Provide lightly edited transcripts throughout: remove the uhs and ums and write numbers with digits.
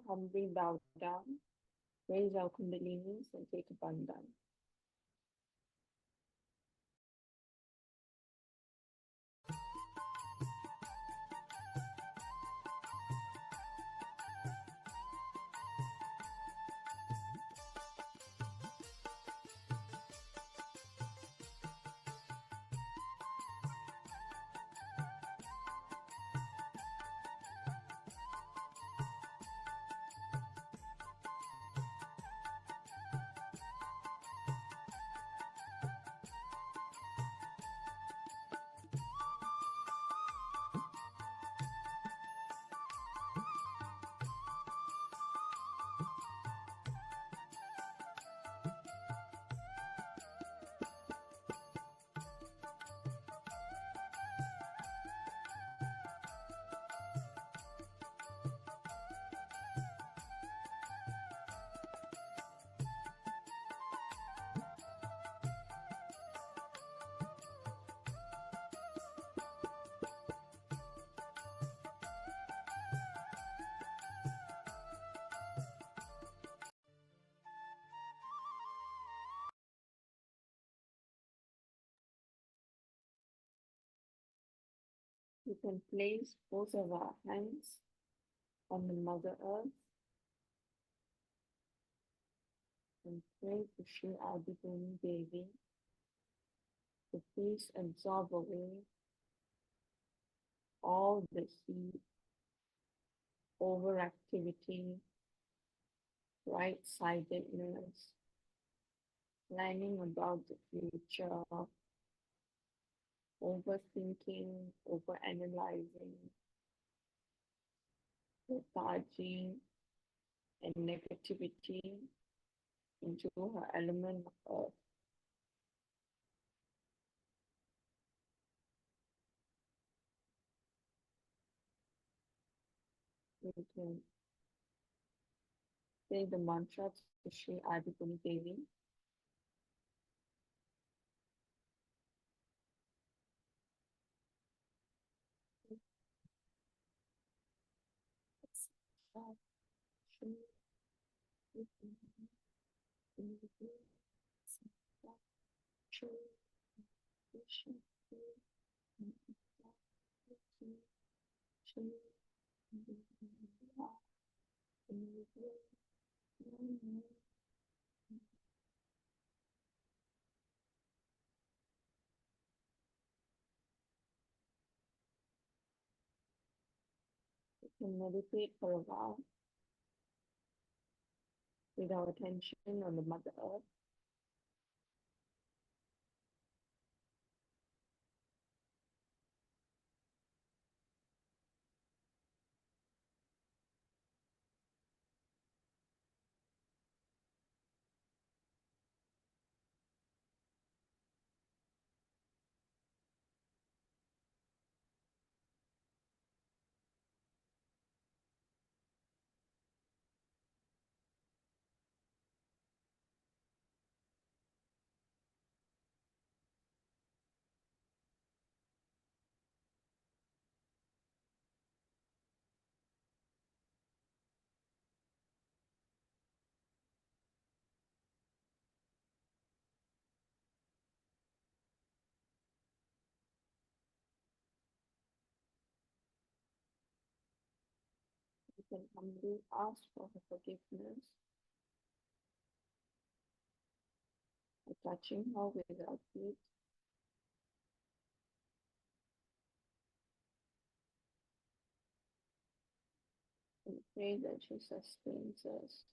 Humbly bow down, raise our kundalinis and take a bandhan. We can place both of our hands on the Mother Earth and pray to Sri Adipuni Devi to please absorb away all the heat, overactivity, right-sidedness, planning about the future, overthinking, overanalyzing, lethargy, and negativity into her element of earth. We can say the mantra to Sri Adipuni Devi. We can meditate for a while with our attention on the Mother Earth. We can humbly ask for her forgiveness by touching her with our feet. And pray that she sustains us.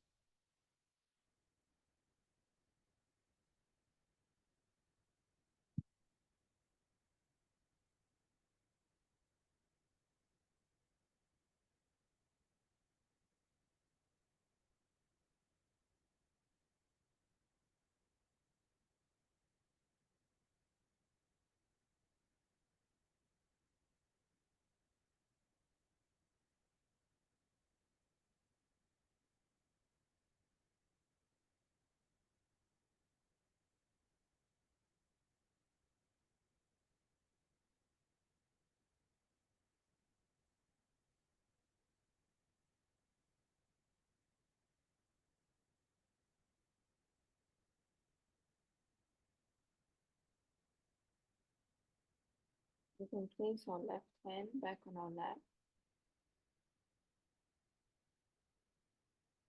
You can place our left hand back on our lap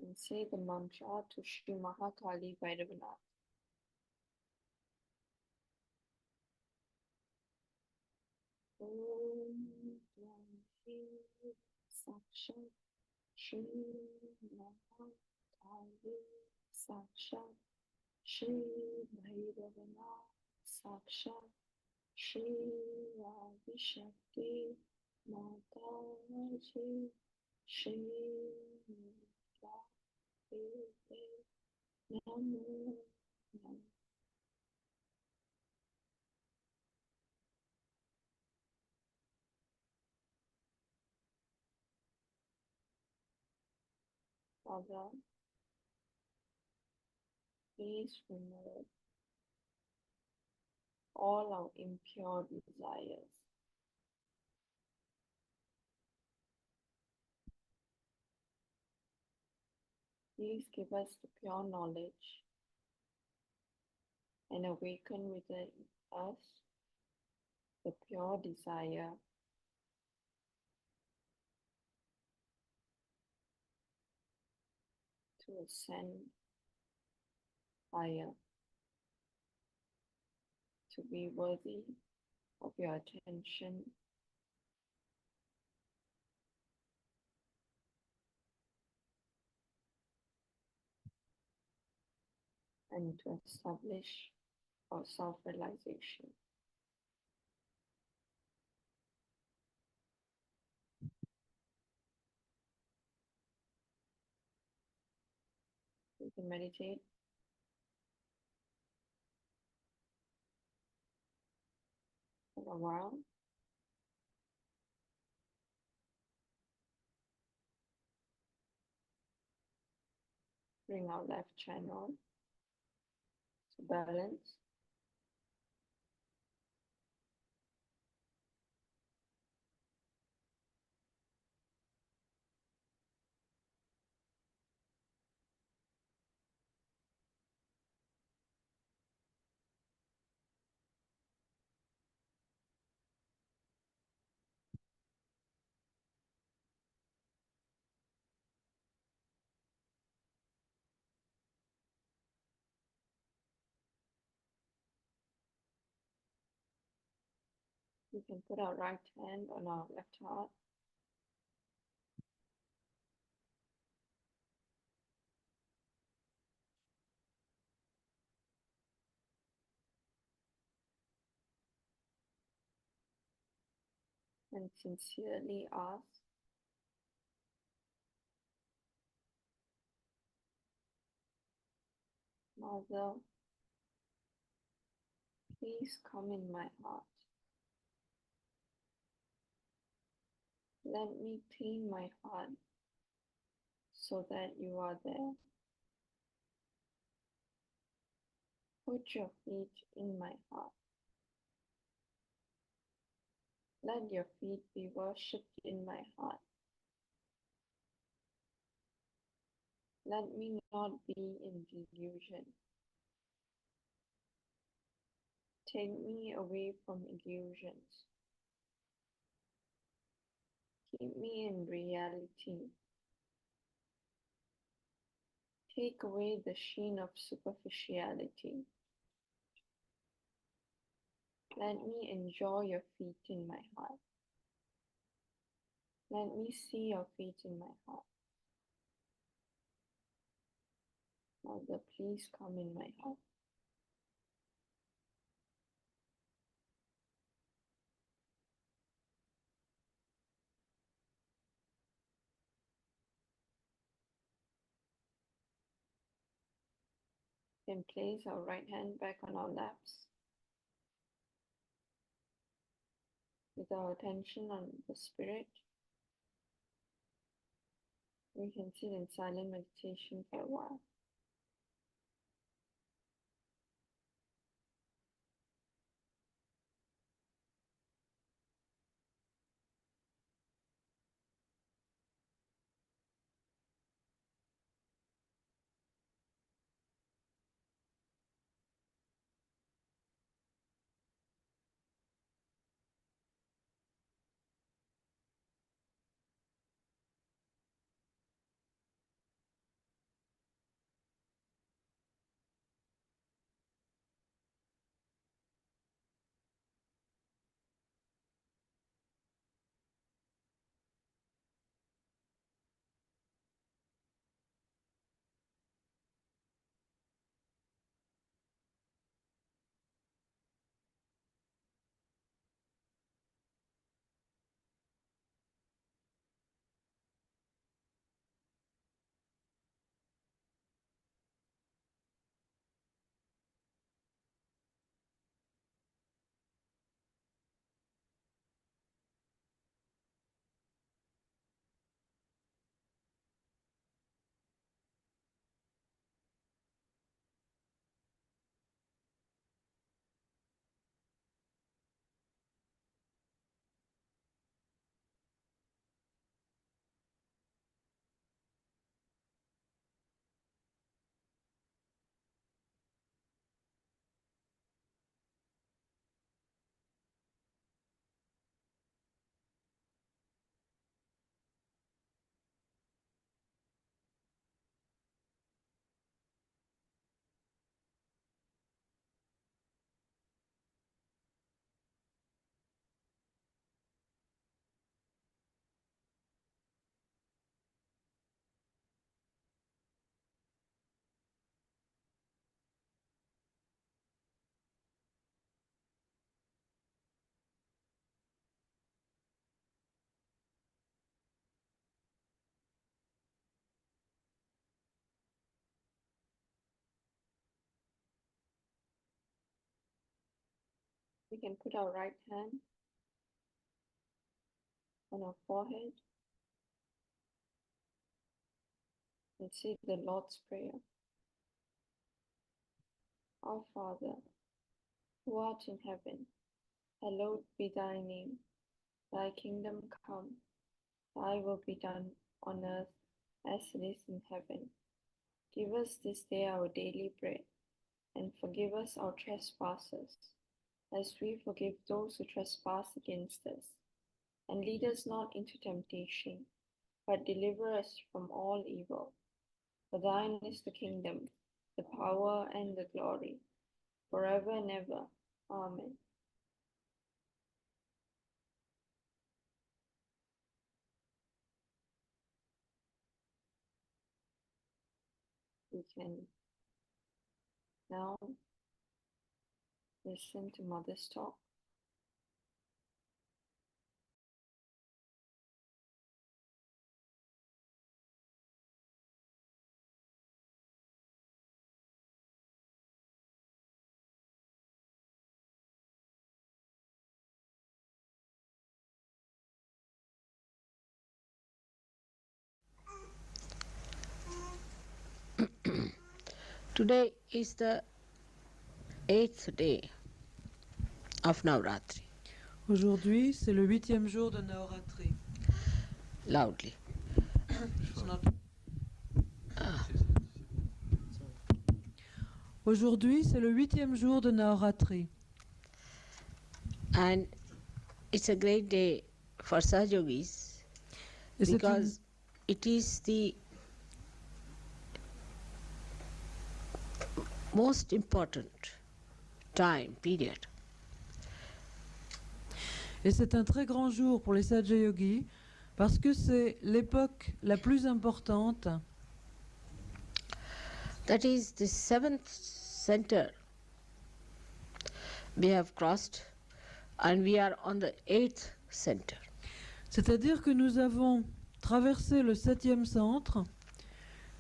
and say the mantra to Shri Mahakali Bhairavanath. Om Sakshat Shri Mahakali Sakshat Shri Bhairavanath Sakshat Shri Adishakti Mataji Shri Namo Namo. Father, please remove all our impure desires. Please give us the pure knowledge and awaken within us the pure desire to ascend higher, to be worthy of your attention, and to establish our self-realization. We can meditate for a while. Bring our left channel to balance. We can put our right hand on our left heart. And sincerely ask, Mother, please come in my heart. Let me clean my heart so that you are there. Put your feet in my heart. Let your feet be worshipped in my heart. Let me not be in delusion. Take me away from illusions. Keep me in reality. Take away the sheen of superficiality. Let me enjoy your feet in my heart. Let me see your feet in my heart. Mother, please come in my heart. Then place our right hand back on our laps with our attention on the spirit. We can sit in silent meditation for a while. We can put our right hand on our forehead and say the Lord's Prayer. Our Father, who art in heaven, hallowed be thy name. Thy kingdom come, thy will be done on earth as it is in heaven. Give us this day our daily bread, and forgive us our trespasses, as we forgive those who trespass against us. And lead us not into temptation, but deliver us from all evil. For thine is the kingdom, the power, and the glory, forever and ever. Amen. We can now listen to Mother's talk. Today is the 8th day of Navratri. Aujourd'hui, c'est le 8e jour de Navratri. Loudly. It's not- Aujourd'hui, c'est le 8e jour de Navratri. And it's a great day for Sahajogis Et c'est une, because it is the most important time period et c'est un très grand jour pour les Sahaja Yogis parce que c'est l'époque la plus importante. that is the 7th center we have crossed and we are on the 8th center. C'est-à-dire que nous avons traversé le 7e centre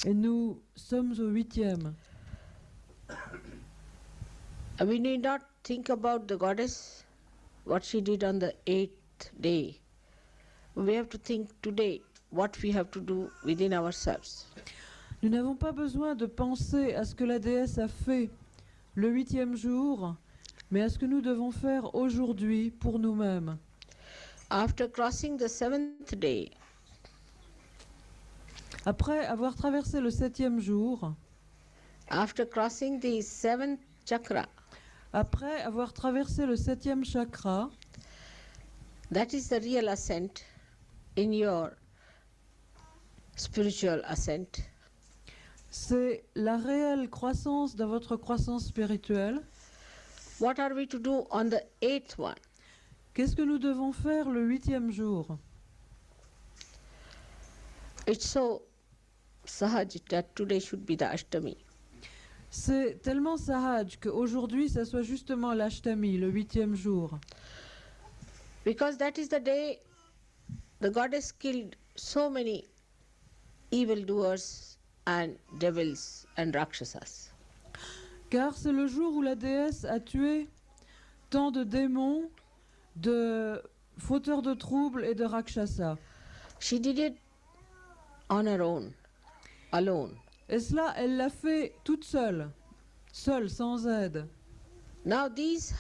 et nous sommes au 8e. We need not think about the goddess, what she did on the 8th day. We have to think today what we have to do within ourselves. Nous n'avons pas besoin de penser à ce que la déesse a fait le 8e jour, mais à ce que nous devons faire aujourd'hui pour nous-mêmes. After crossing the 7th day, Après avoir traversé le 7e jour, after crossing the 7th chakra, après avoir traversé le 7e chakra, that is the real ascent in your spiritual ascent. c'est la réelle croissance de votre croissance spirituelle. What are we to do on the 8th one? Qu'est-ce que nous devons faire le 8e jour? It's so sahaj that today should be the Ashtami. C'est tellement sahaj qu'aujourd'hui, ça soit justement l'Ashtami, le 8e jour. Because that is the day the goddess killed so many evildoers and devils and rakshasas. Car c'est le jour où la déesse a tué tant de démons, de fauteurs de troubles et de rakshasas. She did it on her own, alone. Et cela, elle l'a fait toute seule, sans aide. Now these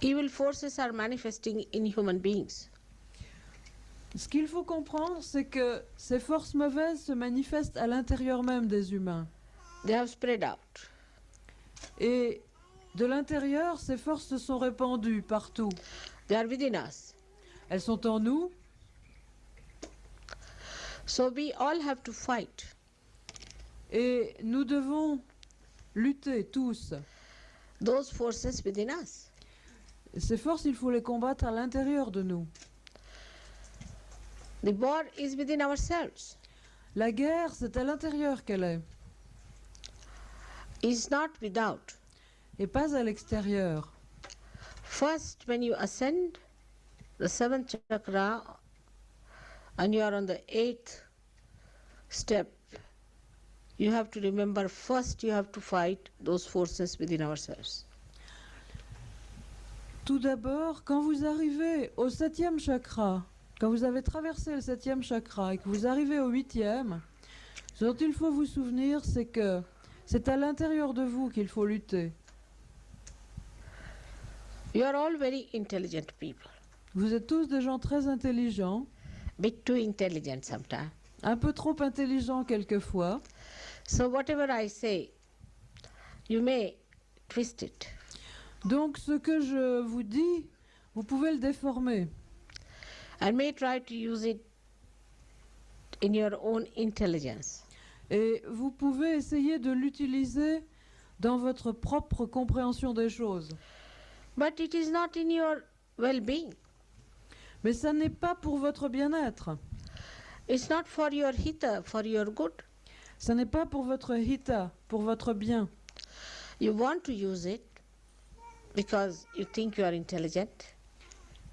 evil forces are manifesting in human beings. Ce qu'il faut comprendre, c'est que ces forces mauvaises se manifestent à l'intérieur même des humains. They have spread out. Et de l'intérieur, ces forces se sont répandues partout. They are within us. Elles sont en nous, So we all have to fight. et nous devons lutter tous. Those forces within us. Ces forces, il faut les combattre à l'intérieur de nous. The war is within ourselves. La guerre, c'est à l'intérieur qu'elle est, It's not without. et pas à l'extérieur. First, when you ascend the 7th chakra and you are on the 8th step, you have to remember first you have to fight those forces within ourselves. Tout d'abord, quand vous arrivez au 7e chakra, quand vous avez traversé le 7e chakra et que vous arrivez au 8e, ce dont il faut vous souvenir, c'est que c'est à l'intérieur de vous qu'il faut lutter. You are all very intelligent people, Vous êtes tous des gens très intelligents, bit too intelligent sometimes. un peu trop intelligents quelquefois. So whatever I say, you may twist it. Donc ce que je vous dis, vous pouvez le déformer. And may try to use it in your own intelligence. Et vous pouvez essayer de l'utiliser dans votre propre compréhension des choses. But it is not in your well-being. Mais ça n'est pas pour votre bien-être. It's not for your hita, for your good. Ça n'est pas pour votre hita, pour votre bien. You want to use it because you think you are intelligent.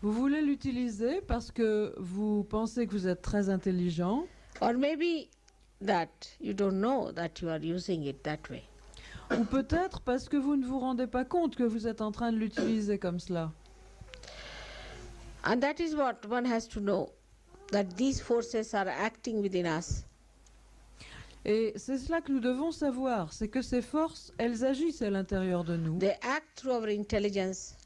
Vous voulez l'utiliser parce que vous pensez que vous êtes très intelligent. Or maybe that you don't know that you are using it that way. Ou peut-être parce que vous ne vous rendez pas compte que vous êtes en train de l'utiliser comme cela. And that is what one has to know, that these forces are acting within us. Et c'est cela que nous devons savoir, c'est que ces forces, elles agissent à l'intérieur de nous. They act through our intelligence.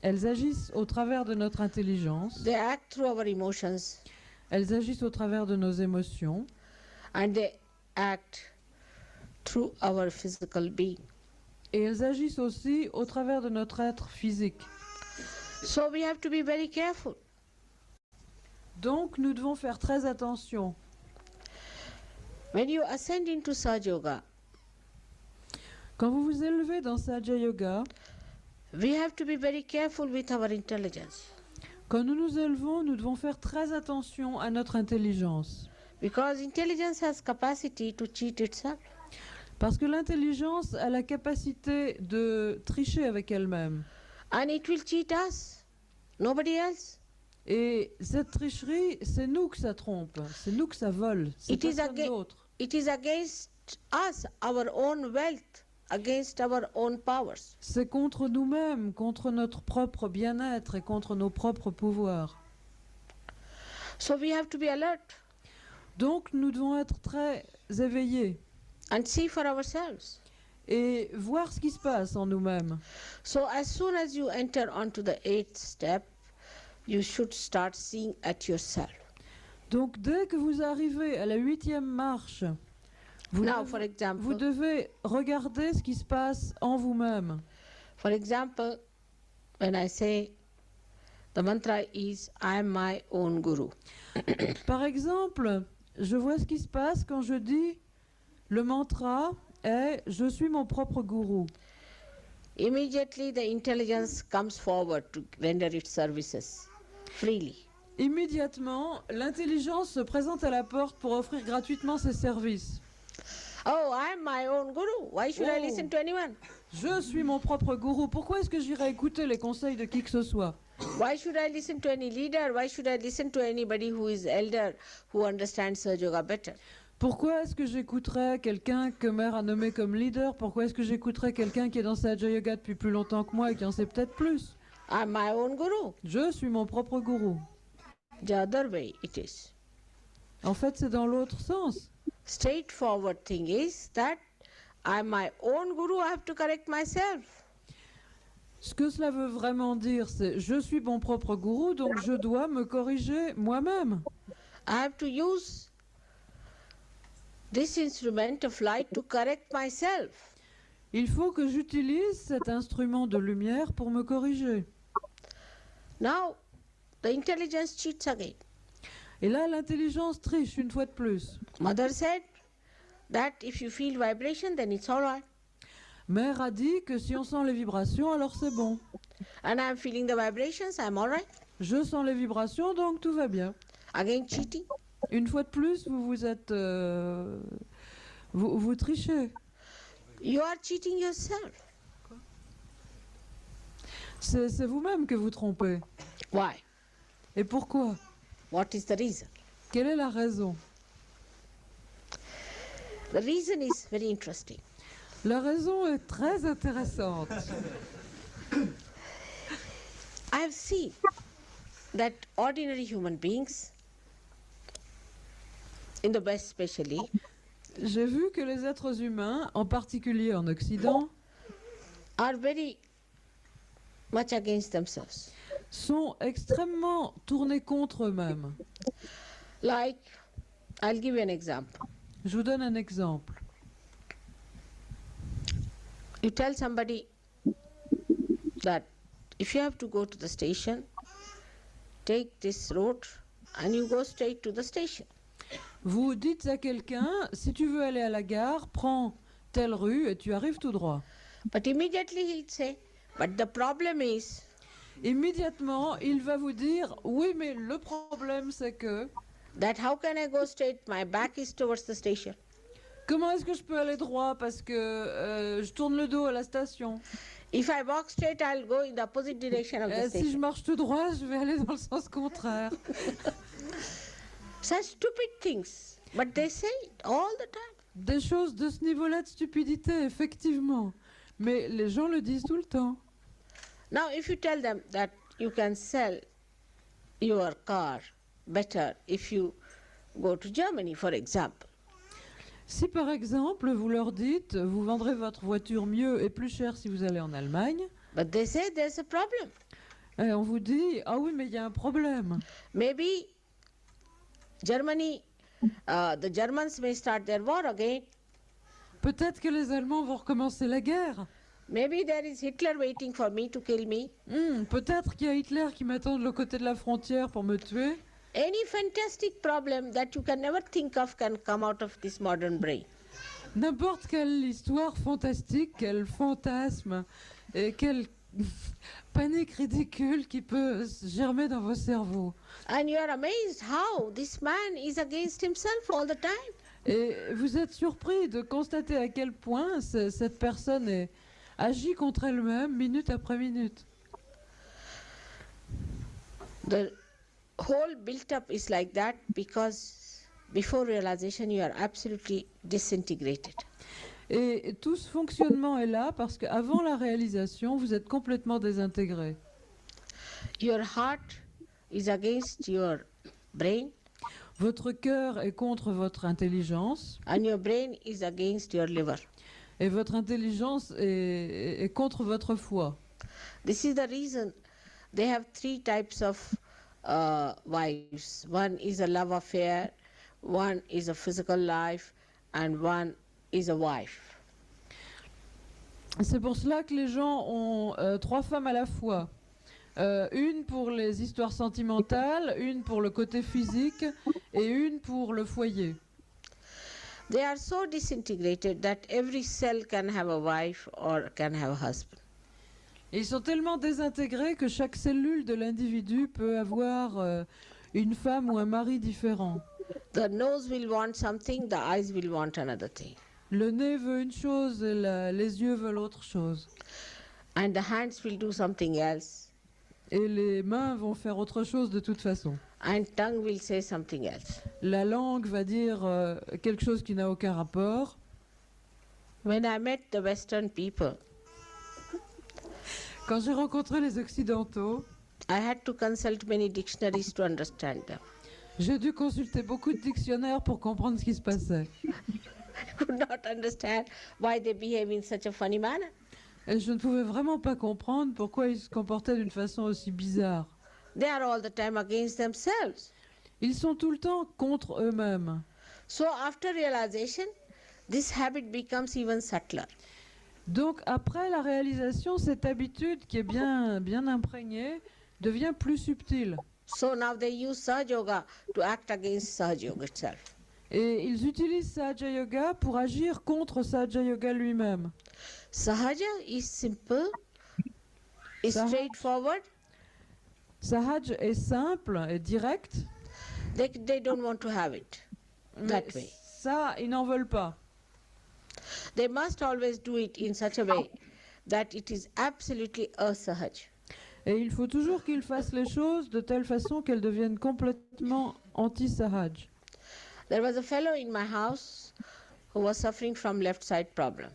Elles agissent au travers de notre intelligence. They act through our emotions. Elles agissent au travers de nos émotions. And they act through our physical being. Et elles agissent aussi au travers de notre être physique. So we have to be very careful. Donc nous devons faire très attention. When you ascend into Sahaja Yoga, Quand vous vous élevez dans Sahaja Yoga, we have to be very careful with our intelligence. quand nous nous élevons, nous devons faire très attention à notre intelligence. Because intelligence has capacity to cheat itself. Parce que l'intelligence a la capacité de tricher avec elle-même. And it will cheat us, nobody else. Et cette tricherie, c'est nous que ça trompe, c'est nous que ça vole, c'est It is personne aga- d'autre. It is against us, our own wealth, against our own powers. C'est contre nous-mêmes, contre notre propre bien-être et contre nos propres pouvoirs. So we have to be alert Donc nous devons être très éveillés and see for ourselves. et voir ce qui se passe en nous-mêmes. So as soon as you enter onto the 8th step, you should start seeing at yourself. Donc dès que vous arrivez à la 8e marche, vous, Now, devez, for example, vous devez regarder ce qui se passe en vous-même. for example, when I say the mantra is I am my own guru. Par exemple, je vois ce qui se passe quand je dis le mantra est « Je suis mon propre gourou ». Immediately the intelligence comes forward to render its services freely. Immédiatement, l'intelligence se présente à la porte pour offrir gratuitement ses services. Oh, I am my own guru. Why should I Oh. listen to anyone? Je suis mon propre gourou. Pourquoi est-ce que j'irai écouter les conseils de qui que ce soit? Why should I listen to any leader? Why should I listen to anybody who is elder, who understands Sahaja Yoga better? Pourquoi est-ce que j'écouterais quelqu'un que Mère a nommé comme leader? Pourquoi est-ce que j'écouterais quelqu'un qui est dans Sahaja Yoga depuis plus longtemps que moi et qui en sait peut-être plus? I am my own guru. Je suis mon propre gourou. The other way it is. En fait, c'est dans l'autre sens. Straightforward thing is that I am my own guru. I have to correct myself. Ce que cela veut vraiment dire, c'est je suis mon propre gourou, donc je dois me corriger moi-même. I have to use this instrument of light to correct myself. Il faut que j'utilise cet instrument de lumière pour me corriger. Now, the intelligence cheats again. Et là, l'intelligence triche une fois de plus. Mother said that if you feel vibration, then it's all right. Mère a dit que si on sent les vibrations, alors c'est bon. And I'm feeling the vibrations, I'm all right. Je sens les vibrations, donc tout va bien. Again cheating. Une fois de plus, vous êtes... vous trichez. You are cheating yourself. C'est vous-même que vous trompez. Why? Et pourquoi? What is the reason? Quelle est la raison? The reason is very interesting. La raison est très intéressante. have seen that ordinary human beings, in the West especially, J'ai vu que les êtres humains, en particulier en Occident, are very much against themselves. sont extrêmement tournés contre eux-mêmes. Like, I'll give you an example. Je vous donne un exemple. You tell somebody that if you have to go to the station, take this road and you go straight to the station. Vous dites à quelqu'un, si tu veux aller à la gare, prends telle rue et tu arrives tout droit. But immediately he'll say, but the problem is, Immédiatement, il va vous dire, oui, mais le problème c'est que, that how can I go straight? My back is towards the station. comment est-ce que je peux aller droit parce que je tourne le dos à la station. If I walk straight, I'll go in the opposite direction of the Si je station. marche tout droit, je vais aller dans le sens contraire. Such stupid things. But they say it all the time. Des choses de ce niveau-là de stupidité, effectivement. Mais les gens le disent tout le temps. Now, if you tell them that you can sell your car better if you go to Germany, for example, Si par exemple, vous leur dites, vous vendrez votre voiture mieux et plus cher si vous allez en Allemagne, but they say there's a problem. et on vous dit, ah oui, mais il y a un problème. Maybe Germany, the Germans may start their war again. Peut-être que les Allemands vont recommencer la guerre. Maybe there is Hitler waiting for me to kill me. Peut-être qu'il y a Hitler qui m'attend de l'autre côté de la frontière pour me tuer. Any fantastic problem that you can never think of can come out of this modern brain. N'importe quelle histoire fantastique, quel fantasme et quelle panique ridicule qui peut germer dans vos cerveaux. And you are amazed how this man is against himself all the time. Et vous êtes surpris de constater à quel point cette personne agit contre elle-même minute après minute. The whole built-up is like that because before realization you are absolutely disintegrated. Et tout ce fonctionnement est là parce qu'avant la réalisation, vous êtes complètement désintégré. Your heart is against your brain Votre cœur est contre votre intelligence and your brain is against your liver. et votre intelligence est contre votre foie. This is the reason they have three types of wives. One is a love affair, one is a physical life, and one is a wife. C'est pour cela que les gens ont 3 femmes à la fois. Une pour les histoires sentimentales, une pour le côté physique et une pour le foyer. They are so disintegrated that every cell can have a wife or can have a husband. Et ils sont tellement désintégrés que chaque cellule de l'individu peut avoir une femme ou un mari différent. The nose will want something, the eyes will want another thing. Le nez veut une chose et les yeux veulent autre chose. And the hands will do something else. Et les mains vont faire autre chose de toute façon. And tongue will say something else. La langue va dire quelque chose qui n'a aucun rapport. When I met the Western people, Quand j'ai rencontré les Occidentaux, I had to consult many dictionaries to understand them. j'ai dû consulter beaucoup de dictionnaires pour comprendre ce qui se passait. I could not understand why they behave in such a funny manner. Et je ne pouvais vraiment pas comprendre pourquoi ils se comportaient d'une façon aussi bizarre. They are all the time against themselves. Ils sont tout le temps contre eux-mêmes. So after realization, this habit becomes even subtler. Donc après la réalisation, cette habitude qui est bien imprégnée devient plus subtile. So now they use Sahaja Yoga to act against Sahaja Yoga itself. Et ils utilisent Sahaja Yoga pour agir contre Sahaja Yoga lui-même. Sahaja is simple, is Sahaj. straightforward. Sahaj est simple et direct. They don't want to have it that Mais way. ça, ils n'en veulent pas. They must always do it in such a way that it is absolutely asahaj. Et il faut toujours qu'ils fassent les choses de telle façon qu'elles deviennent complètement anti-Sahaj. There was a fellow in my house who was suffering from left side problem.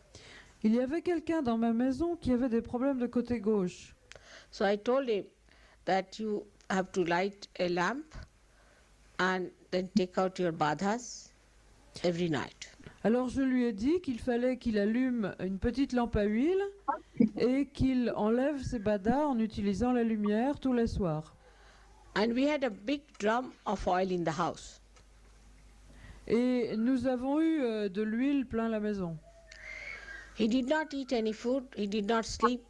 Il y avait quelqu'un dans ma maison qui avait des problèmes de côté gauche. So I told him that you have to light a lamp and then take out your badhas every night. Alors je lui ai dit qu'il fallait qu'il allume une petite lampe à huile et qu'il enlève ses badas en utilisant la lumière tous les soirs. And we had a big drum of oil in the house. Et nous avons eu de l'huile plein la maison. He did not eat any food, he did not sleep.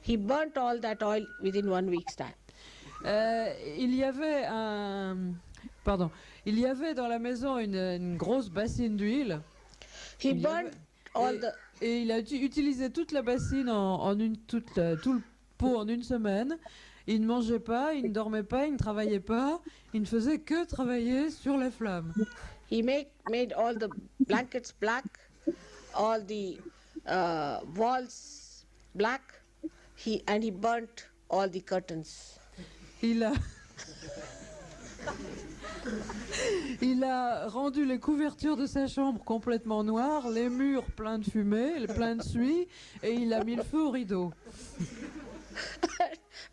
He burnt all that oil within 1 week's time. Il y avait il y avait dans la maison une grosse bassine d'huile. He Il y burnt avait- all the Et il a utilisé toute la bassine tout le pot en une semaine. Il ne mangeait pas, il ne dormait pas, il ne travaillait pas. Il ne faisait que travailler sur les flammes. he made all the blankets black, all the walls black. And he burnt all the curtains. Il a... Il a rendu les couvertures de sa chambre complètement noires, les murs pleins de fumée, pleins de suie, et il a mis le feu au rideau.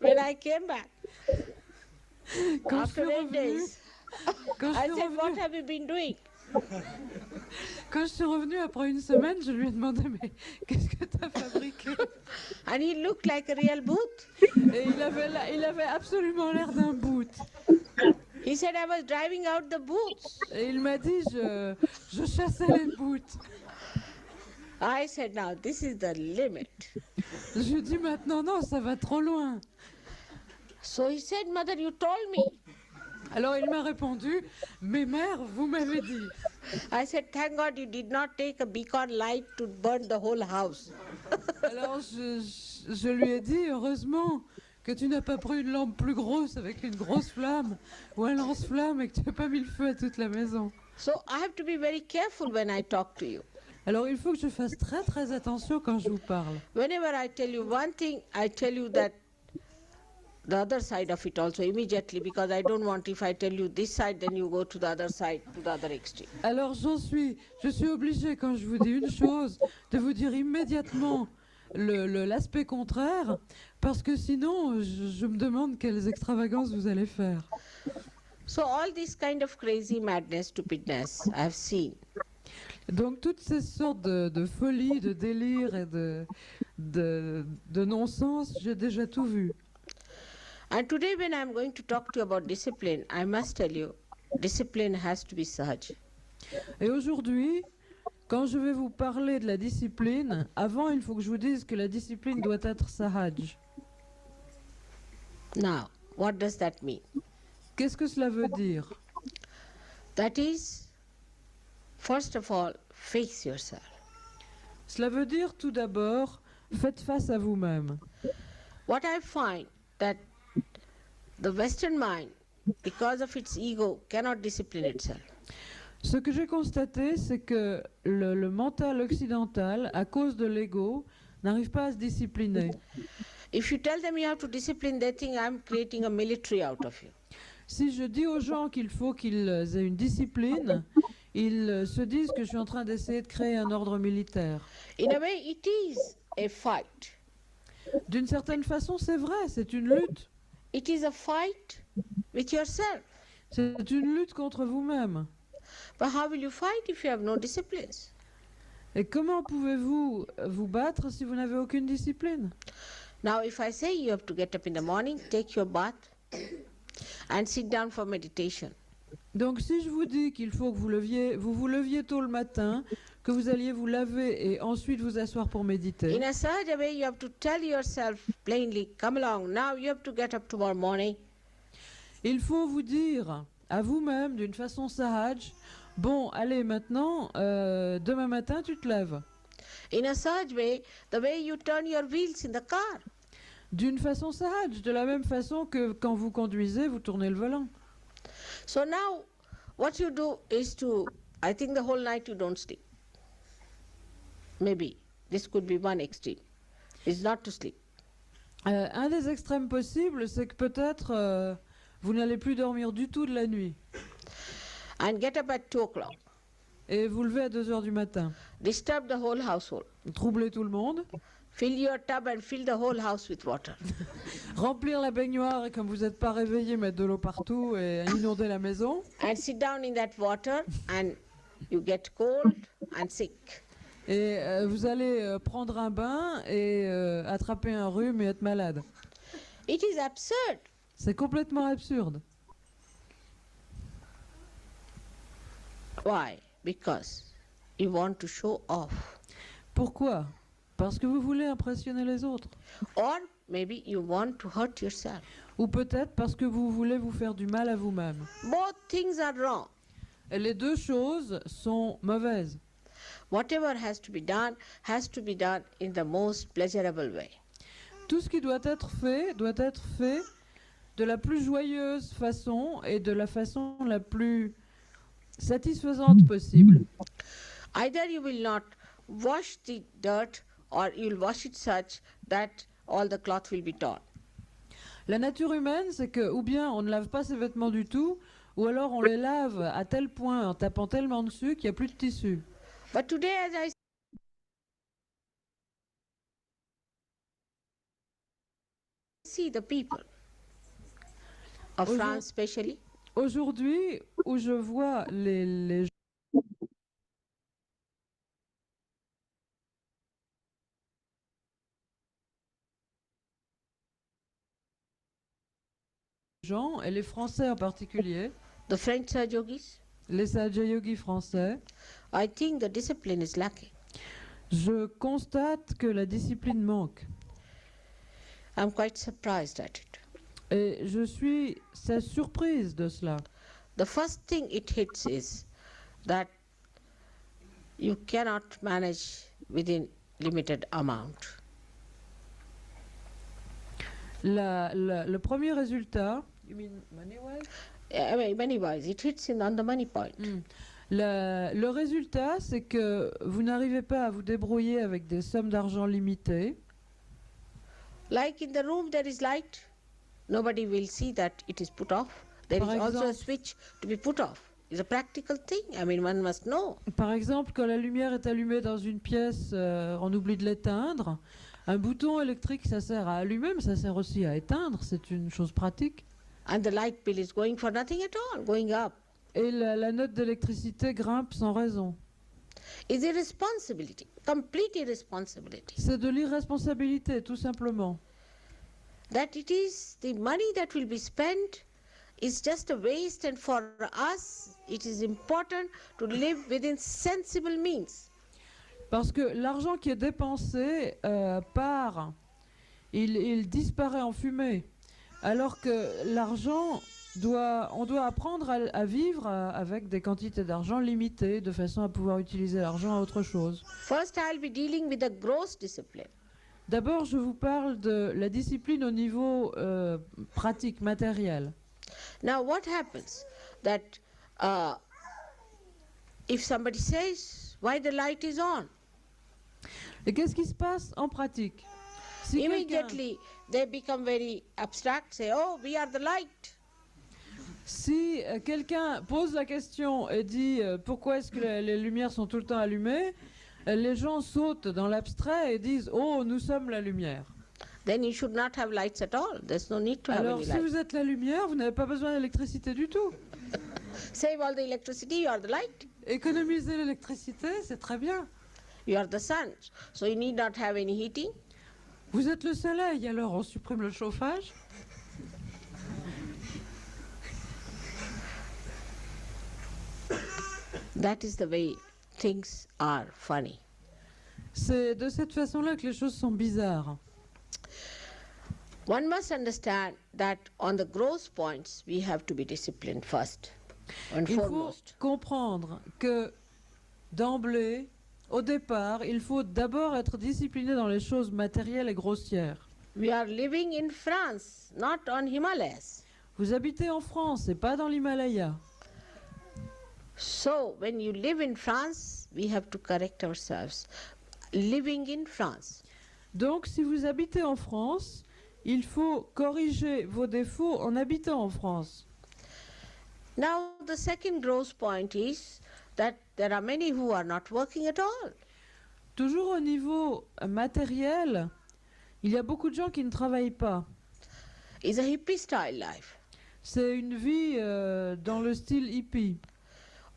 When I came back Quand je after suis 8 revenue, days, quand je I suis said, "What revenue- have you been doing?" quand je suis revenue après une semaine, je lui ai demandé mais qu'est-ce que tu as fabriqué? And he looked like a real booth. Et il avait absolument l'air d'un boot. He said, "I was driving out the booths." Et il m'a dit je chassais les boots. I said, "Now this is the limit." Je lui ai dit maintenant non, ça va trop loin. So he said, "Mother, you told me." Alors il m'a répondu mais mère, vous m'avez dit. I said, "Thank God you did not take a beacon light to burn the whole house." Alors je lui ai dit heureusement que tu n'as pas pris une lampe plus grosse avec une grosse flamme ou un lance-flamme et que tu n'as pas mis le feu à toute la maison. So I have to be very careful when I talk to you. Alors il faut que je fasse très très attention quand je vous parle. Whenever I tell you one thing, I tell you that the other side of it also immediately, because I don't want, if I tell you this side, then you go to the other side, to the other extreme. Alors je suis obligée quand je vous dis une chose de vous dire immédiatement l'aspect contraire parce que sinon je me demande quelles extravagances vous allez faire. So all this kind of crazy madness, stupidness, I have seen. Donc toutes ces sortes de folie, de délire et de non-sens, j'ai déjà tout vu. And today when I'm going to talk to you about discipline, I must tell you, discipline has to be sahaj. Et aujourd'hui, quand je vais vous parler de la discipline, avant il faut que je vous dise que la discipline doit être sahaj. Now, what does that mean? Qu'est-ce que cela veut dire? That is, first of all, face yourself. Cela veut dire tout d'abord, faites face à vous-même. What I find that the Western mind, because of its ego, cannot discipline itself. Ce que j'ai constaté, c'est que le mental occidental, à cause de l'ego, n'arrive pas à se discipliner. If you tell them you have to discipline, they think I'm creating a military out of you. Si je dis aux gens qu'il faut qu'ils aient une discipline, ils se disent que je suis en train d'essayer de créer un ordre militaire. In a way, it is a fight. D'une certaine façon, c'est vrai, c'est une lutte. It is a fight with yourself. C'est une lutte contre vous-même. But how will you fight if you have no disciplines? Et comment pouvez-vous vous battre si vous n'avez aucune discipline? Now, if I say you have to get up in the morning, take your bath, and sit down for meditation, Donc si je vous dis qu'il faut que vous vous leviez tôt le matin, que vous alliez vous laver et ensuite vous asseoir pour méditer, in a certain way, you have to tell yourself plainly, come along, now you have to get up tomorrow morning. il faut vous dire à vous-même d'une façon sahaj, bon, allez maintenant, demain matin tu te lèves. In a such way, the way you turn your wheels in the car. D'une façon sahaj, de la même façon que quand vous conduisez, vous tournez le volant. So now, what you do is I think the whole night you don't sleep. Maybe. This could be one extreme. It's not to sleep. Un des extrêmes possibles, c'est que peut-être vous n'allez plus dormir du tout de la nuit And get up at 2 o'clock. et vous levez à 2 heures du matin. Disturb the whole household. Troublez tout le monde. fill your tub and fill the whole house with water. Remplir la baignoire et comme vous n'êtes pas réveillé, mettre de l'eau partout et inonder la maison. And sit down in that water and you get cold and sick. Et vous allez prendre un bain et attraper un rhume et être malade. It is absurd. C'est complètement absurde. Why? Because you want to show off. Pourquoi? Parce que vous voulez impressionner les autres. Or maybe you want to hurt yourself. Ou peut-être parce que vous voulez vous faire du mal à vous-même. Both things are wrong. Et les deux choses sont mauvaises. Whatever has to be done in the most pleasurable way. Tout ce qui doit être fait de la plus joyeuse façon et de la façon la plus satisfaisante possible. Either you will not wash the dirt or you will wash it such that all the cloth will be torn. La nature humaine, c'est que ou bien on ne lave pas ses vêtements du tout, ou alors on les lave à tel point en tapant tellement dessus qu'il n'y a plus de tissu. But today, as I see the people of France especially, Aujourd'hui, où je vois les gens, et les Français en particulier, the French yogis, les Sahaja Yogis français, I think the discipline is lacking. je constate que la discipline manque. I'm quite surprised at it. Et je suis assez surprise de cela. The first thing it hits is that you cannot manage within limited amount. Le premier résultat, you mean money-wise? I mean, many ways, it hits in on the money point. Le résultat, c'est que vous n'arrivez pas à vous débrouiller avec des sommes d'argent limitées. Like in the room there is light, nobody will see that it is put off. There Par is also a exemple- switch to be put off. It's a practical thing. I mean, one must know. Par exemple, quand la lumière est allumée dans une pièce, on oublie de l'éteindre. Un bouton électrique, ça sert à allumer, mais ça sert aussi à éteindre. C'est une chose pratique. And the light bill is going for nothing at all, going up. Et la note d'électricité grimpe sans raison. It's irresponsibility, complete irresponsibility. C'est de l'irresponsabilité, tout simplement. That it is the money that will be spent is just a waste, and for us it is important to live within sensible means. Parce que l'argent qui est dépensé part, il disparaît en fumée. Alors que l'argent, on doit apprendre à vivre avec des quantités d'argent limitées, de façon à pouvoir utiliser l'argent à autre chose. First, I'll be dealing with the gross discipline. D'abord, je vous parle de la discipline au niveau pratique, matériel. Now, what happens that if somebody says why the light is on, Et qu'est-ce qui se passe en pratique? Si quelqu'un- immediately they become very abstract, say, oh, we are the light. Si quelqu'un pose la question et dit pourquoi est-ce que les lumières sont tout le temps allumées, les gens sautent dans l'abstrait et disent oh, nous sommes la lumière. Then you should not have lights at all. There's no need to have Alors any si light. vous êtes la lumière, vous n'avez pas besoin d'électricité du tout. Save all the electricity, you are the light. Économiser l'électricité, c'est très bien. You are the sun. So you need not have any heating. Vous êtes le soleil, alors on supprime le chauffage. That is the way things are funny. C'est de cette façon-là que les choses sont bizarres. One must understand that on the gross points, we have to be disciplined first and Il faut foremost. comprendre que d'emblée, au départ, il faut d'abord être discipliné dans les choses matérielles et grossières. We are living in France, not on Himalayas. Vous habitez en France et pas dans l'Himalaya. So when you live in France, we have to correct ourselves. Living in France. Donc, si vous habitez en France, il faut corriger vos défauts en habitant en France. Now the second gross point is that there are many who are not working at all. toujours au niveau matériel, il y a beaucoup de gens qui ne travaillent pas. It's a hippie style life. C'est une vie dans le style hippie.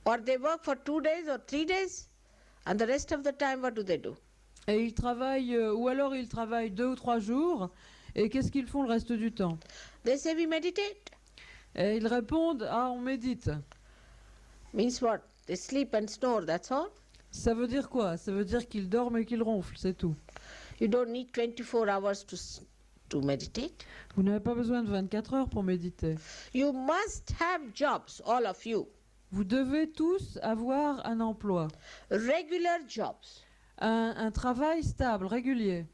Or they work for 2 days or 3 days, and the rest of the time, what do? Et ils travaillent, ou alors ils travaillent 2 ou 3 jours, et qu'est-ce qu'ils font le reste du temps? They say we meditate. Et ils répondent, ah, on médite. Means what? They sleep and snore, that's all. Ça veut dire quoi? Ça veut dire qu'ils dorment et qu'ils ronflent, c'est tout. You don't need 24 hours to meditate. Vous n'avez pas besoin de 24 heures pour méditer. You must have jobs, all of you. Vous devez tous avoir un emploi, Regular jobs. un travail stable, régulier.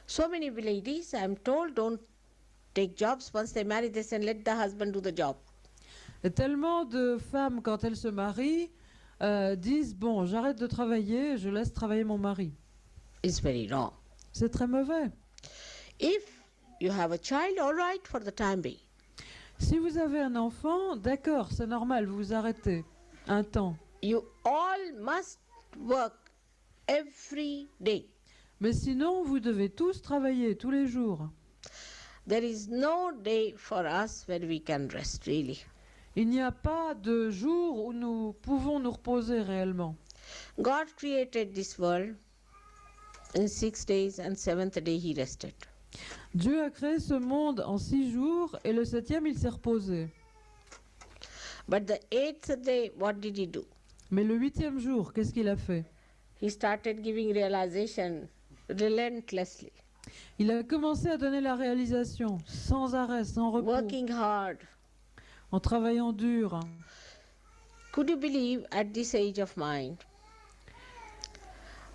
So many ladies, I'm told, don't take jobs. Once they marry, they say, let the husband do the job. Et tellement de femmes, quand elles se marient, disent, bon, j'arrête de travailler, je laisse travailler mon mari. It's very wrong. C'est très mauvais. If you have a child, all right, for the time being. Si vous avez un enfant, d'accord, c'est normal, vous vous arrêtez un temps. You all must work every day. Mais sinon, vous devez tous travailler tous les jours. There is no day for us where we can rest, really. Il n'y a pas de jour où nous pouvons nous reposer réellement. God created this world in 6 days, and 7th day he rested. Dieu a créé ce monde en 6 jours et le 7e, il s'est reposé. But the 8th day, what did he do? Mais le 8e jour, qu'est-ce qu'il a fait? He started giving realization relentlessly, Il a commencé à donner la réalisation, sans arrêt, sans repos, working hard. en travaillant dur. Could you believe at this age of mine,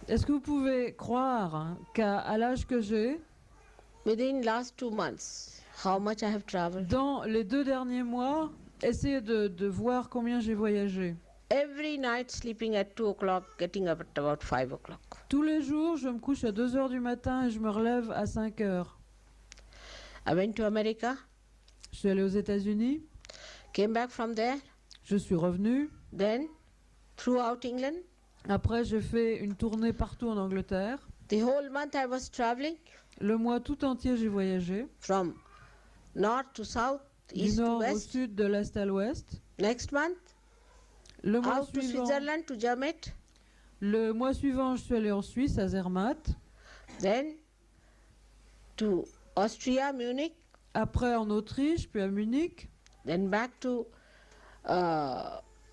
Est-ce que vous pouvez croire qu'à l'âge que j'ai, within last 2 months, how much I have traveled? dans les 2 derniers mois, essayez de voir combien j'ai voyagé. Every night sleeping at 2 o'clock, getting up at about 5 o'clock. Tous les jours, je me couche à 2 heures du matin et je me relève à 5 heures. I went to America, Je suis allée aux États-Unis, came back from there, je suis revenue. then throughout England. Après, j'ai fait une tournée partout en Angleterre. The whole month I was traveling Le mois tout entier, j'ai voyagé. from north to south, Du east to nord au west. sud, de l'est à l'ouest. Next month, Le mois out to suivant, Switzerland, to Germany. je suis allée en Suisse, à Zermatt. Then to Austria, Munich. Après en Autriche, puis à Munich. Then back to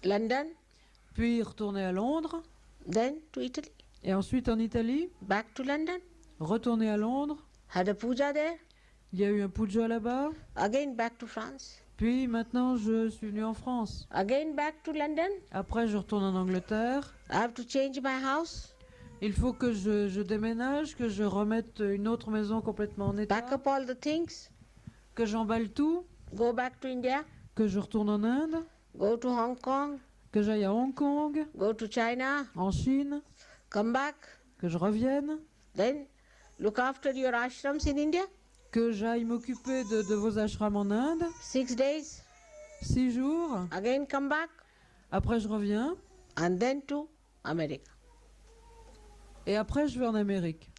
London. Puis retourner à Londres. Then to Italy. Et ensuite en Italie. Back to London. Retourner à Londres. Had a puja there. Il y a eu un puja là-bas. Again back to France. Puis maintenant, je suis venue en France. Again back to London. Après, je retourne en Angleterre. I have to change my house. Il faut que je déménage, que je remette une autre maison complètement en état, Pack up all the things. que j'emballe tout, Go back to India. que je retourne en Inde, Go to Hong Kong. que j'aille à Hong Kong, Go to China. en Chine, Come back. que je revienne, Then look after your ashrams in India. que j'aille m'occuper de vos ashrams en Inde. 6 days. 6 jours, Again come back. après je reviens, And then to America. et après je vais en Amérique.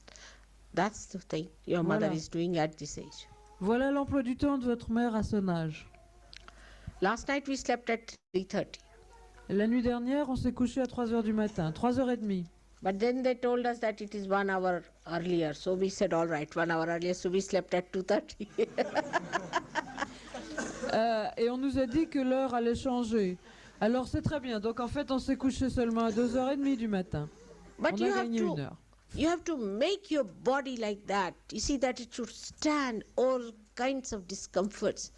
That's the thing your Voilà. mother is doing at this age. Voilà l'emploi du temps de votre mère à son âge. Last night we slept at 3:30. La nuit dernière, on s'est couché à 3 heures du matin, 3h30. But then they told us that it is 1 hour earlier. So we said, all right, 1 hour earlier. So we slept at 2:30. Et on nous a dit que l'heure allait changer. Alors c'est très bien. Donc en fait, on s'est couché seulement à 2h30 du matin. But On you a have gagné to 1 heure. you have to make your body like that. You see that it should stand all kinds of discomforts.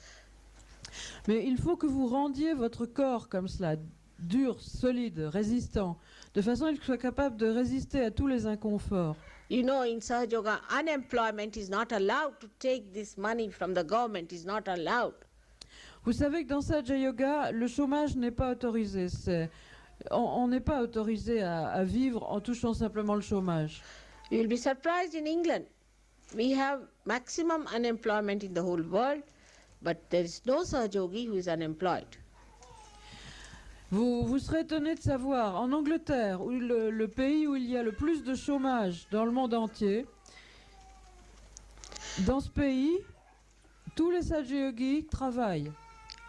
Mais il faut que vous rendiez votre corps comme cela, dur, solide, résistant, de façon à ce qu'il soit capable de résister à tous les inconforts. You know, in Sahaja Yoga, unemployment is not allowed to take this money from the government, is not allowed. Vous savez que dans Sahaja Yoga, le chômage n'est pas autorisé. On n'est pas autorisé à vivre en touchant simplement le chômage. You'll be surprised in England. We have maximum unemployment in the whole world, but there is no Sahaja Yogi who is unemployed. Vous serez étonné de savoir, en Angleterre, où le pays où il y a le plus de chômage dans le monde entier, dans ce pays, tous les Sahaja Yogis travaillent.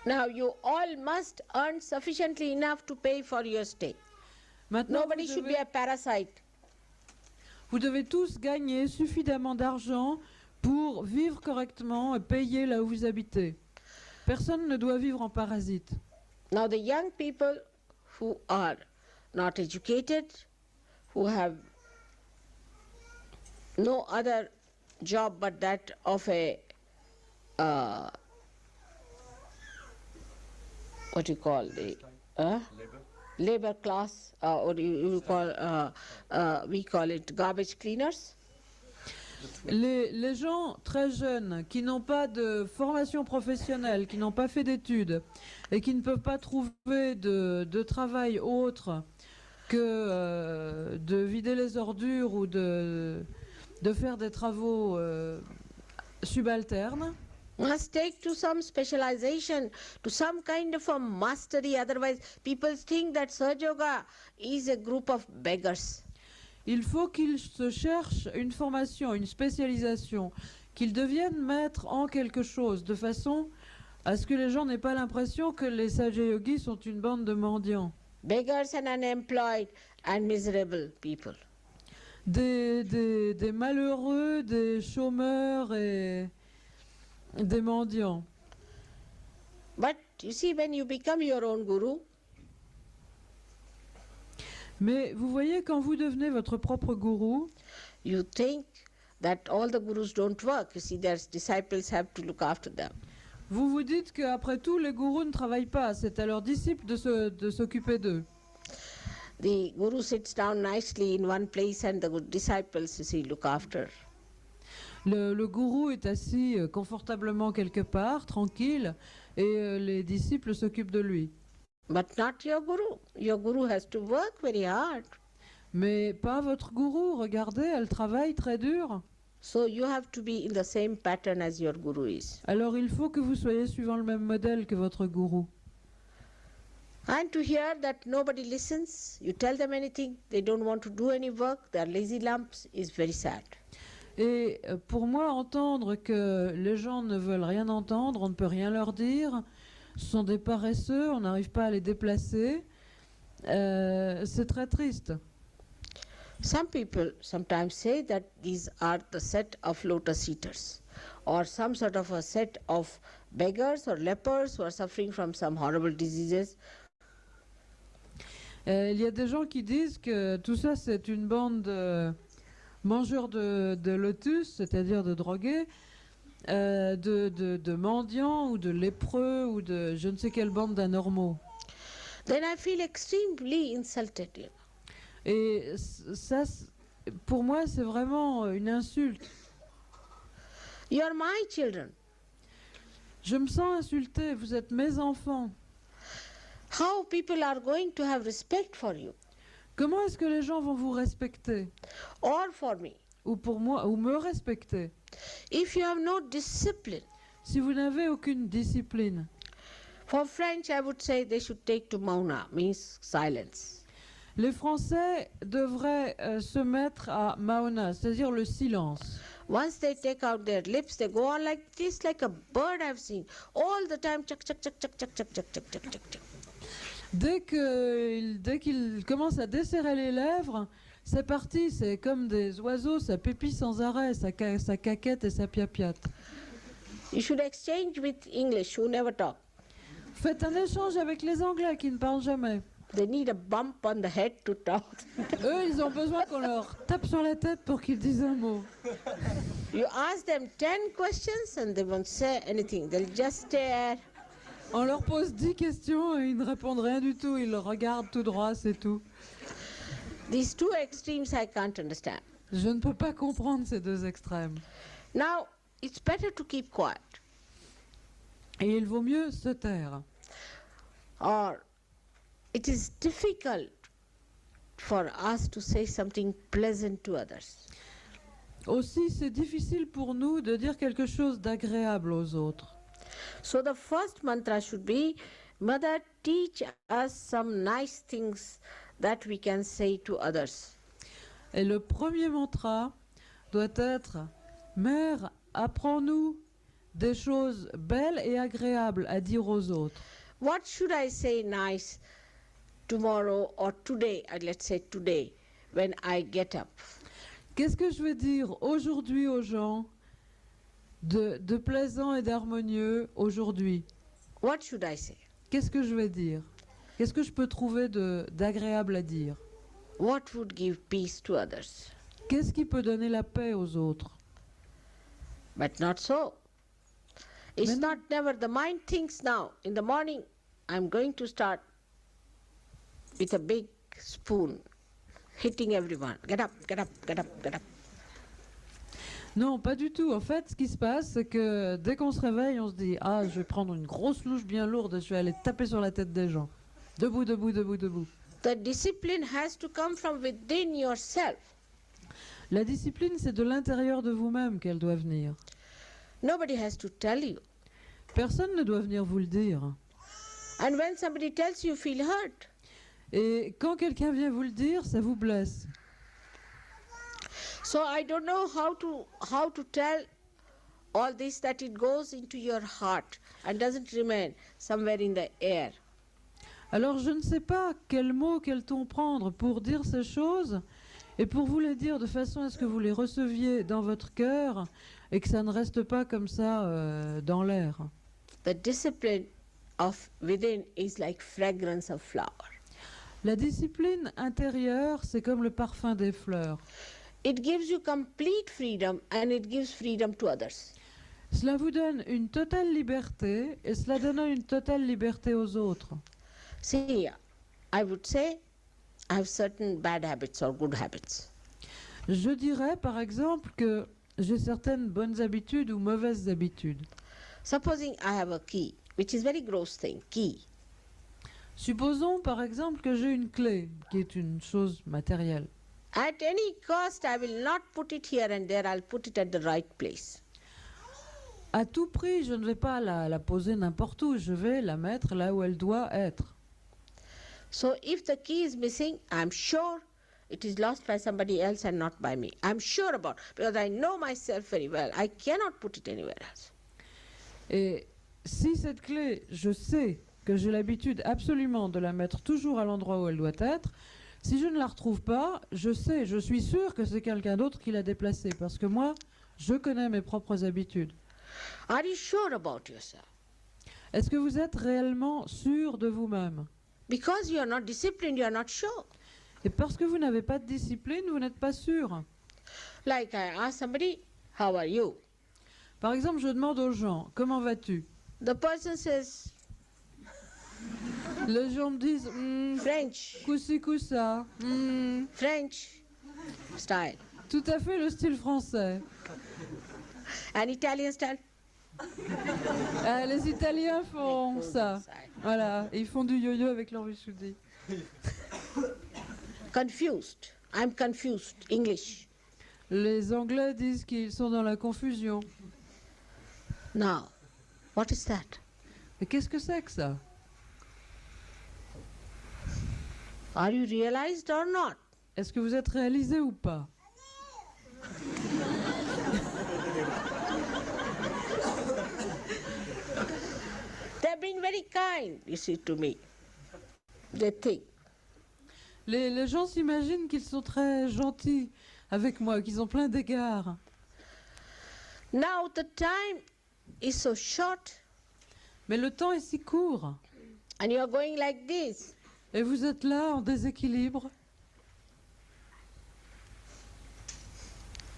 Now you all must earn sufficiently enough to pay for your stay. Maintenant, Nobody should be a parasite. vous devez tous gagner suffisamment d'argent pour vivre correctement et payer là où vous habitez. Personne ne doit vivre en parasite. Now the young people who are not educated, who have no other job but that of a what you call the labor class, or you call we call it garbage cleaners. Les gens très jeunes qui n'ont pas de formation professionnelle, qui n'ont pas fait d'études et qui ne peuvent pas trouver de travail autre que de vider les ordures ou de faire des travaux subalternes, Must take to some specialization, to some kind of a mastery. Otherwise, people think that Sahaja Yoga is a group of beggars. il faut qu'ils se cherchent une formation, une spécialisation, qu'ils deviennent maîtres en quelque chose, de façon à ce que les gens n'aient pas l'impression que les Sahaja Yogis sont une bande de mendiants. Beggars and unemployed and miserable people. Des malheureux, des chômeurs et des mendiants. But you see, when you become your own guru, Mais vous voyez, quand vous devenez votre propre gourou, you think that all the gurus don't work. You see, their disciples have to look after them. vous vous dites qu'après tout, les gourous ne travaillent pas. C'est à leurs disciples de s'occuper d'eux. The guru sits down nicely in one place and the disciples, you see, look after. Le gourou est assis confortablement quelque part, tranquille, et les disciples s'occupent de lui. But not your guru. Your guru has to work very hard. Mais pas votre gourou. Regardez, elle travaille très dur. So you have to be in the same pattern as your guru is. Alors il faut que vous soyez suivant le même modèle que votre gourou. And to hear that nobody listens, you tell them anything, they don't want to do any work, they are lazy lumps, is very sad. Et pour moi, entendre que les gens ne veulent rien entendre, on ne peut rien leur dire, ce sont des paresseux, on n'arrive pas à les déplacer, c'est très triste. Some people sometimes say that these are the set of lotus eaters, or some sort of a set of beggars or lepers who are suffering from some horrible diseases. Il y a des gens qui disent que tout ça c'est une bande de mangeurs de lotus, c'est-à-dire de drogués, de mendiants ou de lépreux ou de je ne sais quelle bande d'anormaux. Then I feel extremely insulted. You know. Et ça, pour moi, c'est vraiment une insulte. You are my children. Je me sens insultée, vous êtes mes enfants. How people are going to have respect for you Comment est-ce que les gens vont vous respecter? or for me Ou pour moi, ou me respecter? if you have no discipline? Si vous n'avez aucune discipline. For French, I would say they should take to mauna, means silence. Les Français devraient se mettre à Maona, c'est-à-dire le silence. Once they take out their lips, they go on like this, like a bird I've seen, all the time, chuck, chuck, chuck, chuck, chuck, chuck, chuck, chuck, chuck, chuck, chuck. Dès qu'ils commencent à desserrer les lèvres, c'est parti, c'est comme des oiseaux, ça pépit sans arrêt, ça caquette et ça piapiate. You should exchange with English who never talk. Faites un échange avec les Anglais qui ne parlent jamais. They need a bump on the head to talk. Eux, ils ont besoin qu'on leur tape sur la tête pour qu'ils disent un mot. You ask them 10 questions and they won't say anything. They'll just stare. On leur pose 10 questions et ils ne répondent rien du tout. Ils le regardent tout droit, c'est tout. These two extremes I can't understand. Je ne peux pas comprendre ces deux extrêmes. Now, it's better to keep quiet. Et il vaut mieux se taire. Or it is difficult for us to say something pleasant to others. Aussi, c'est difficile pour nous de dire quelque chose d'agréable aux autres. So the first mantra should be Mother, teach us some nice things that we can say to others. Et le premier mantra doit être Mère, apprends-nous des choses belles et agréables à dire aux autres. What should I say nice tomorrow or today, let's say today, when I get up? Qu'est-ce que je vais dire aujourd'hui aux gens de plaisant et d'harmonieux aujourd'hui? What should I say? Qu'est-ce que je vais dire? Qu'est-ce que je peux trouver d'agréable à dire? What would give peace to others? Qu'est-ce qui peut donner la paix aux autres? But not so. It's Mais non. not never. The mind thinks now. In the morning, I'm going to start with a big spoon, hitting everyone. Get up, get up, get up, get up. Non, pas du tout. En fait, ce qui se passe, c'est que dès qu'on se réveille, on se dit « Ah, je vais prendre une grosse louche bien lourde et je vais aller taper sur la tête des gens. Debout, debout, debout, debout. » The discipline has to come from within yourself. La discipline, c'est de l'intérieur de vous-même qu'elle doit venir. Nobody has to tell you. Personne ne doit venir vous le dire. And when somebody tells you, you feel hurt. Et quand quelqu'un vient vous le dire, ça vous blesse. So I don't know how to tell all this that it goes into your heart and doesn't remain somewhere in the air. Alors je ne sais pas quel mot, quel ton prendre pour dire ces choses et pour vous les dire de façon à ce que vous les receviez dans votre cœur et que ça ne reste pas comme ça dans l'air. The discipline of within is like fragrance of flower. La discipline intérieure, c'est comme le parfum des fleurs. It gives you complete freedom and it gives freedom to others. Cela vous donne une totale liberté et cela donne une totale liberté aux autres. See, I would say I have certain bad habits or good habits. Je dirais par exemple que j'ai certaines bonnes habitudes ou mauvaises habitudes. Supposing I have a key, which is very gross thing, key. Supposons par exemple que j'ai une clé, qui est une chose matérielle. At any cost, I will not put it here and there, I'll put it at the right place. À tout prix, je ne vais pas la poser n'importe où, je vais la mettre là où elle doit être. So if the key is missing, I'm sure it is lost by somebody else and not by me. I'm sure about, because I know myself very well. I cannot put it anywhere else. Et si cette clé, je sais que j'ai l'habitude absolument de la mettre toujours à l'endroit où elle doit être, si je ne la retrouve pas, je sais, je suis sûre que c'est quelqu'un d'autre qui l'a déplacée, parce que moi, je connais mes propres habitudes. Are you sure about yourself? Est-ce que vous êtes réellement sûr de vous-même? Because you are not disciplined, you are not sure. Et parce que vous n'avez pas de discipline, vous n'êtes pas sûr. Like I ask somebody, how are you? Par exemple, je demande aux gens, comment vas-tu? The person says, Les gens me disent, French, coussi coussa, French style. tout à fait le style français. And Italian style. Ah, les Italiens font ça. Style. Voilà, et ils font du yo-yo avec leur vissoudi. Confused. I'm confused. English. Les Anglais disent qu'ils sont dans la confusion. Now, what is that? Mais qu'est-ce que c'est que ça? Are you realized or not? Est-ce que vous êtes réalisé ou pas? They've been very kind, you see, to me. They think. Les gens s'imaginent qu'ils sont très gentils avec moi, qu'ils ont plein d'égards. Now the time is so short Mais le temps est si court. and you are going like this. Et vous êtes là en déséquilibre.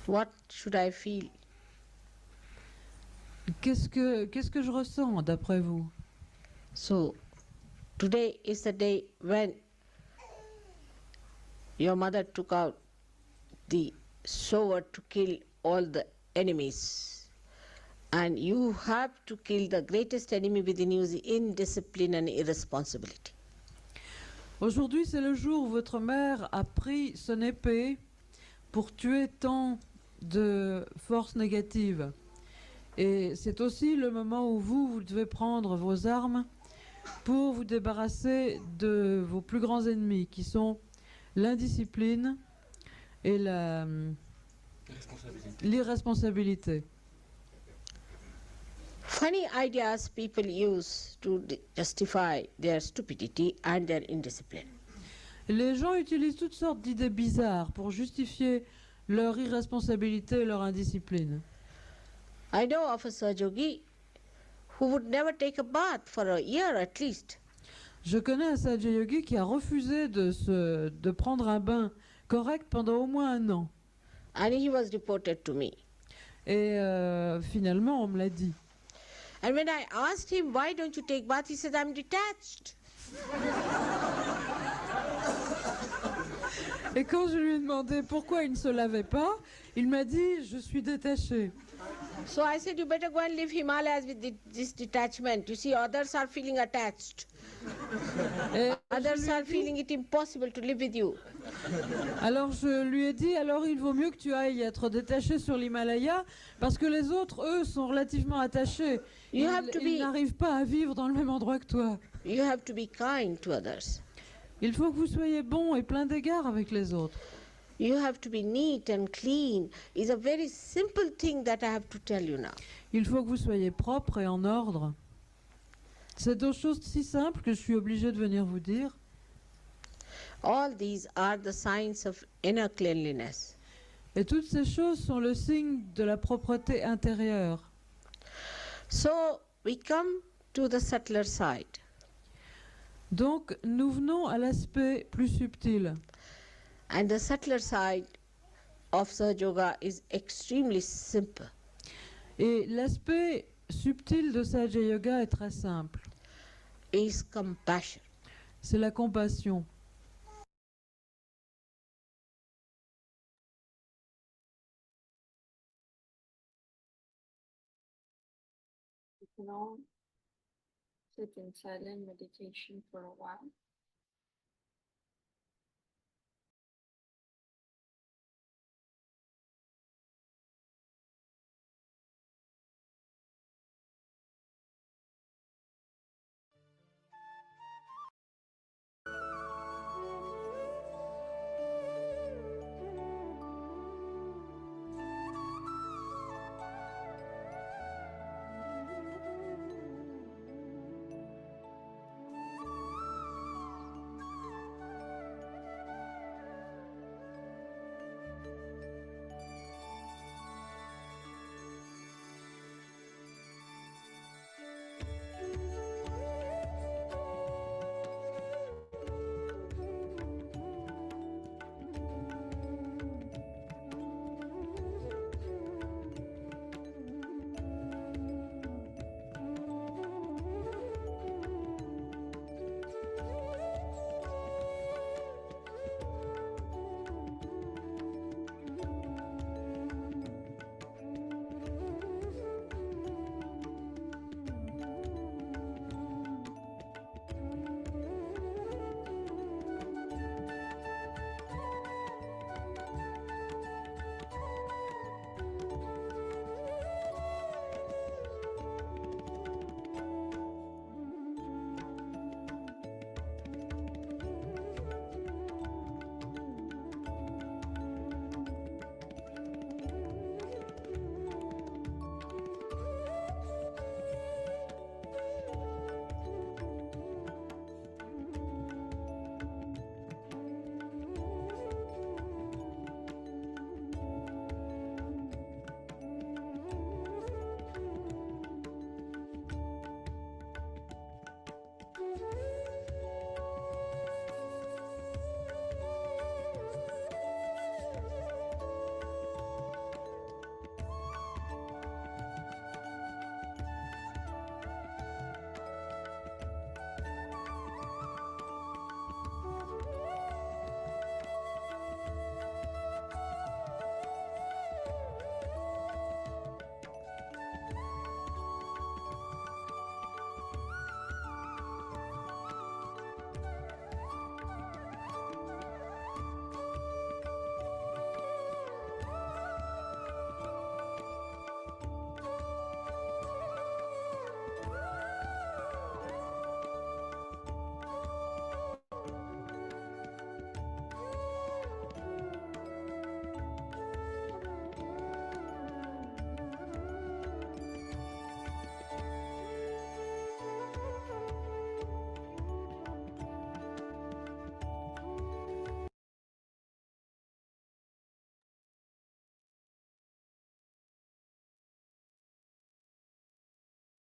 What should I feel? Qu'est-ce que je ressens d'après vous? So, today is the day when your mother took out the sword to kill all the enemies. And you have to kill the greatest enemy within you, the indiscipline and irresponsibility. Aujourd'hui, c'est le jour où votre mère a pris son épée pour tuer tant de forces négatives. Et c'est aussi le moment où vous devez prendre vos armes pour vous débarrasser de vos plus grands ennemis, qui sont l'indiscipline et l'irresponsabilité. Funny ideas people use to justify their stupidity and their indiscipline. Les gens utilisent toutes sortes d'idées bizarres pour justifier leur irresponsabilité et leur indiscipline. I know of a Sahaja who would never take a bath for a year at least. Je connais un Sahaja Yogi qui a refusé de prendre un bain correct pendant au moins un an. And he was reported to me. Et finalement, on me l'a dit. And when I asked him, why don't you take bath, he said, I'm detached. Et quand je lui ai demandé pourquoi il ne se lavait pas, il m'a dit, je suis détaché. So I said, you better go and live Himalayas with this detachment. You see, others are feeling attached. Et Others are feeling it impossible to live with you. alors je lui ai dit, alors il vaut mieux que tu ailles être détaché sur l'Himalaya, parce que les autres, eux, sont relativement attachés. You have to Ils be- n'arrivent pas à vivre dans le même endroit que toi. You have to be kind to others. Il faut que vous soyez bon et plein d'égards avec les autres. You have to be neat and clean. It's a very simple thing that I have to tell you now. Il faut que vous soyez propre et en ordre. C'est deux choses si simples que je suis obligée de venir vous dire. All these are the signs of inner cleanliness. Et toutes ces choses sont le signe de la propreté intérieure. So we come to the subtler side. Donc nous venons à l'aspect plus subtil. And the subtler side of Sahaja Yoga is extremely simple. Et l'aspect subtil de Sahaja Yoga est très simple. Is compassion. C'est la compassion. You can all sit in silent meditation for a while.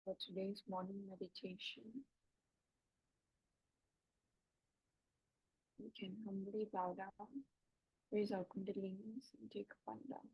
for today's morning meditation. We can humbly bow down, raise our kundalinis, and take a fun down.